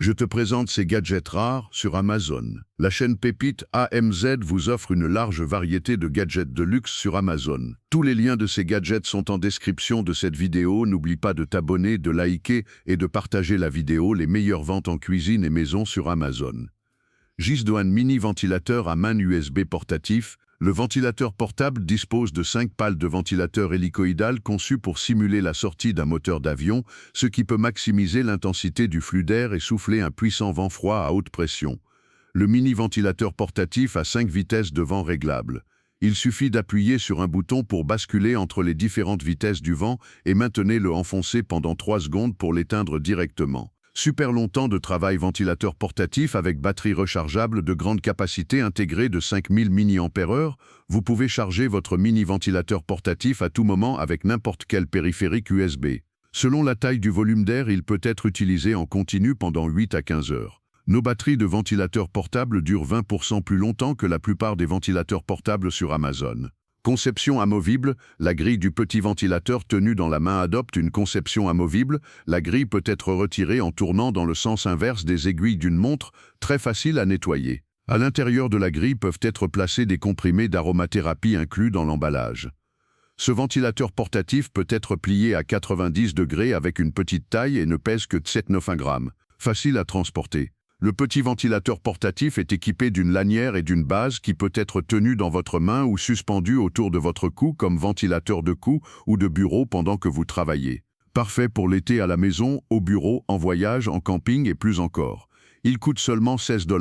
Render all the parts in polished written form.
Je te présente ces gadgets rares sur Amazon. La chaîne Pépite AMZ vous offre une large variété de gadgets de luxe sur Amazon. Tous les liens de ces gadgets sont en description de cette vidéo. N'oublie pas de t'abonner, de liker et de partager la vidéo. Les meilleures ventes en cuisine et maison sur Amazon. Gisdoan Mini Ventilateur à main USB portatif. Le ventilateur portable dispose de 5 pales de ventilateur hélicoïdal conçues pour simuler la sortie d'un moteur d'avion, ce qui peut maximiser l'intensité du flux d'air et souffler un puissant vent froid à haute pression. Le mini-ventilateur portatif a 5 vitesses de vent réglables. Il suffit d'appuyer sur un bouton pour basculer entre les différentes vitesses du vent et maintenez-le enfoncé pendant 3 secondes pour l'éteindre directement. Super long temps de travail ventilateur portatif avec batterie rechargeable de grande capacité intégrée de 5000 mAh. Vous pouvez charger votre mini-ventilateur portatif à tout moment avec n'importe quel périphérique USB. Selon la taille du volume d'air, il peut être utilisé en continu pendant 8 à 15 heures. Nos batteries de ventilateurs portables durent 20% plus longtemps que la plupart des ventilateurs portables sur Amazon. Conception amovible, la grille du petit ventilateur tenu dans la main adopte une conception amovible. La grille peut être retirée en tournant dans le sens inverse des aiguilles d'une montre, très facile à nettoyer. À l'intérieur de la grille peuvent être placés des comprimés d'aromathérapie inclus dans l'emballage. Ce ventilateur portatif peut être plié à 90 degrés avec une petite taille et ne pèse que 7,9 grammes. Facile à transporter. Le petit ventilateur portatif est équipé d'une lanière et d'une base qui peut être tenue dans votre main ou suspendue autour de votre cou comme ventilateur de cou ou de bureau pendant que vous travaillez. Parfait pour l'été à la maison, au bureau, en voyage, en camping et plus encore. Il coûte seulement 16 $.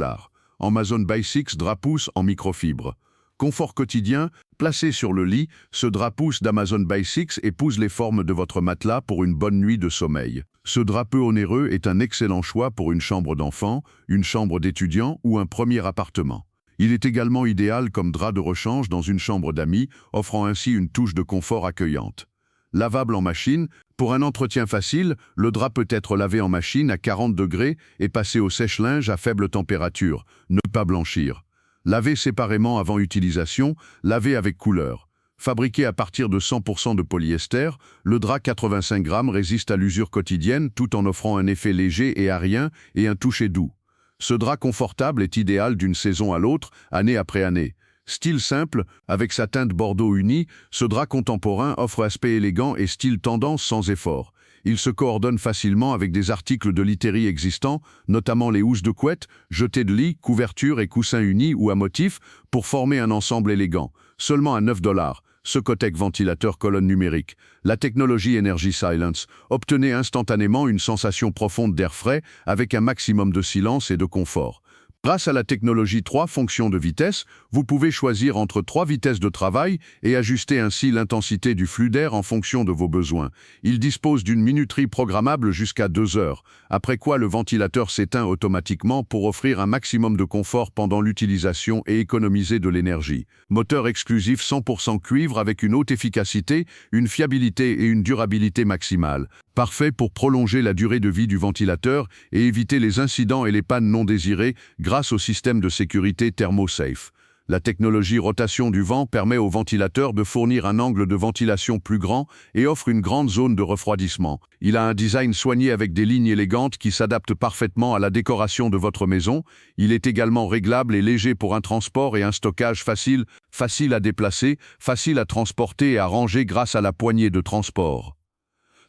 Amazon Basics drap-pousse en microfibre. Confort quotidien, placé sur le lit, ce drap-pousse d'Amazon Basics épouse les formes de votre matelas pour une bonne nuit de sommeil. Ce drap peu onéreux est un excellent choix pour une chambre d'enfant, une chambre d'étudiant ou un premier appartement. Il est également idéal comme drap de rechange dans une chambre d'amis, offrant ainsi une touche de confort accueillante. Lavable en machine, pour un entretien facile, le drap peut être lavé en machine à 40 degrés et passé au sèche-linge à faible température, ne pas blanchir. Laver séparément avant utilisation, laver avec couleur. Fabriqué à partir de 100% de polyester, le drap 85 grammes résiste à l'usure quotidienne tout en offrant un effet léger et aérien et un toucher doux. Ce drap confortable est idéal d'une saison à l'autre, année après année. Style simple, avec sa teinte bordeaux unie, ce drap contemporain offre aspect élégant et style tendance sans effort. Il se coordonne facilement avec des articles de literie existants, notamment les housses de couette, jetées de lit, couvertures et coussins unis ou à motifs, pour former un ensemble élégant. Seulement à 9 $. Socotec ventilateur colonne numérique. La technologie Energy Silence. Obtenez instantanément une sensation profonde d'air frais avec un maximum de silence et de confort. Grâce à la technologie 3 fonctions de vitesse, vous pouvez choisir entre 3 vitesses de travail et ajuster ainsi l'intensité du flux d'air en fonction de vos besoins. Il dispose d'une minuterie programmable jusqu'à 2 heures, après quoi le ventilateur s'éteint automatiquement pour offrir un maximum de confort pendant l'utilisation et économiser de l'énergie. Moteur exclusif 100% cuivre avec une haute efficacité, une fiabilité et une durabilité maximale. Parfait pour prolonger la durée de vie du ventilateur et éviter les incidents et les pannes non désirées grâce au système de sécurité ThermoSafe. La technologie rotation du vent permet au ventilateur de fournir un angle de ventilation plus grand et offre une grande zone de refroidissement. Il a un design soigné avec des lignes élégantes qui s'adaptent parfaitement à la décoration de votre maison. Il est également réglable et léger pour un transport et un stockage facile à déplacer, facile à transporter et à ranger grâce à la poignée de transport.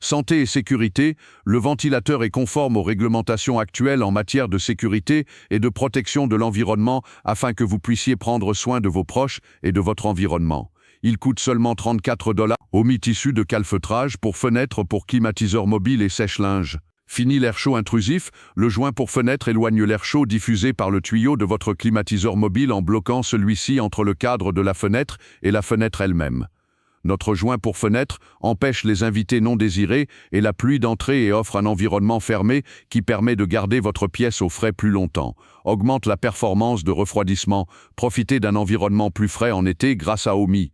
Santé et sécurité, le ventilateur est conforme aux réglementations actuelles en matière de sécurité et de protection de l'environnement afin que vous puissiez prendre soin de vos proches et de votre environnement. Il coûte seulement 34 $. Omi tissu de calfeutrage pour fenêtres pour climatiseur mobile et sèche-linge. Fini l'air chaud intrusif, le joint pour fenêtre éloigne l'air chaud diffusé par le tuyau de votre climatiseur mobile en bloquant celui-ci entre le cadre de la fenêtre et la fenêtre elle-même. Notre joint pour fenêtre empêche les invités non désirés et la pluie d'entrée et offre un environnement fermé qui permet de garder votre pièce au frais plus longtemps. Augmente la performance de refroidissement. Profitez d'un environnement plus frais en été grâce à Omi.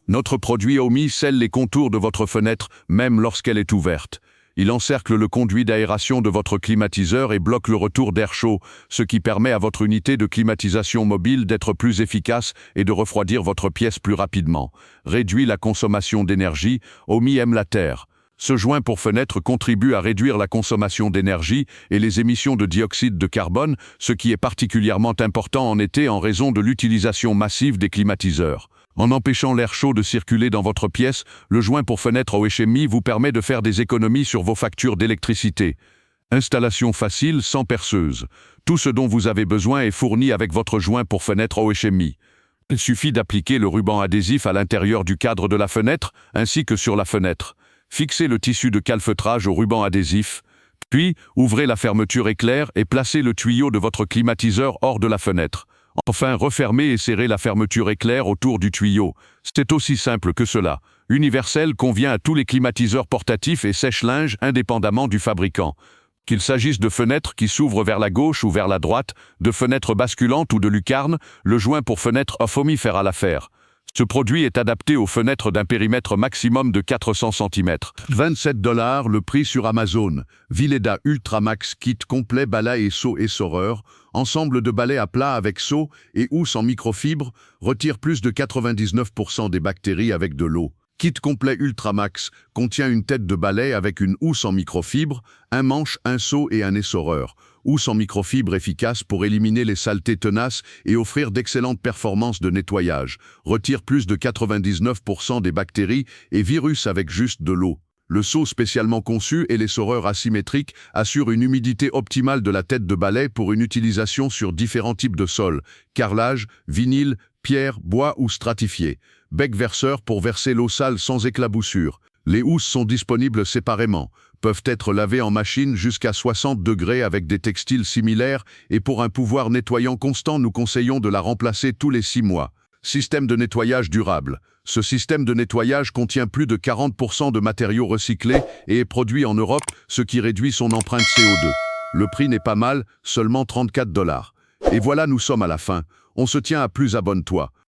Notre produit Omi scelle les contours de votre fenêtre même lorsqu'elle est ouverte. Il encercle le conduit d'aération de votre climatiseur et bloque le retour d'air chaud, ce qui permet à votre unité de climatisation mobile d'être plus efficace et de refroidir votre pièce plus rapidement. Réduit la consommation d'énergie, Omi aime la terre. Ce joint pour fenêtre contribue à réduire la consommation d'énergie et les émissions de dioxyde de carbone, ce qui est particulièrement important en été en raison de l'utilisation massive des climatiseurs. En empêchant l'air chaud de circuler dans votre pièce, le joint pour fenêtre OHMI vous permet de faire des économies sur vos factures d'électricité. Installation facile, sans perceuse. Tout ce dont vous avez besoin est fourni avec votre joint pour fenêtre OHMI. Il suffit d'appliquer le ruban adhésif à l'intérieur du cadre de la fenêtre, ainsi que sur la fenêtre. Fixez le tissu de calfeutrage au ruban adhésif, puis ouvrez la fermeture éclair et placez le tuyau de votre climatiseur hors de la fenêtre. Enfin, refermez et serrez la fermeture éclair autour du tuyau. C'est aussi simple que cela. Universel convient à tous les climatiseurs portatifs et sèche-linge indépendamment du fabricant. Qu'il s'agisse de fenêtres qui s'ouvrent vers la gauche ou vers la droite, de fenêtres basculantes ou de lucarnes, le joint pour fenêtre OHMI fera l'affaire. Ce produit est adapté aux fenêtres d'un périmètre maximum de 400 cm. 27 $, le prix sur Amazon. Vileda Ultramax Kit complet balai et seau essoreur. Ensemble de balais à plat avec seau et housse en microfibre, retire plus de 99% des bactéries avec de l'eau. Kit complet Ultramax contient une tête de balai avec une housse en microfibre, un manche, un seau et un essoreur. Housse en microfibre efficace pour éliminer les saletés tenaces et offrir d'excellentes performances de nettoyage. Retire plus de 99% des bactéries et virus avec juste de l'eau. Le seau spécialement conçu et l'essoreur asymétrique assurent une humidité optimale de la tête de balai pour une utilisation sur différents types de sols, carrelage, vinyle, pierre, bois ou stratifié. Bec verseur pour verser l'eau sale sans éclaboussure. Les housses sont disponibles séparément, peuvent être lavées en machine jusqu'à 60 degrés avec des textiles similaires et pour un pouvoir nettoyant constant, nous conseillons de la remplacer tous les 6 mois. Système de nettoyage durable. Ce système de nettoyage contient plus de 40% de matériaux recyclés et est produit en Europe, ce qui réduit son empreinte CO2. Le prix n'est pas mal, seulement 34 $. Et voilà, nous sommes à la fin. On se tient à plus, abonne-toi.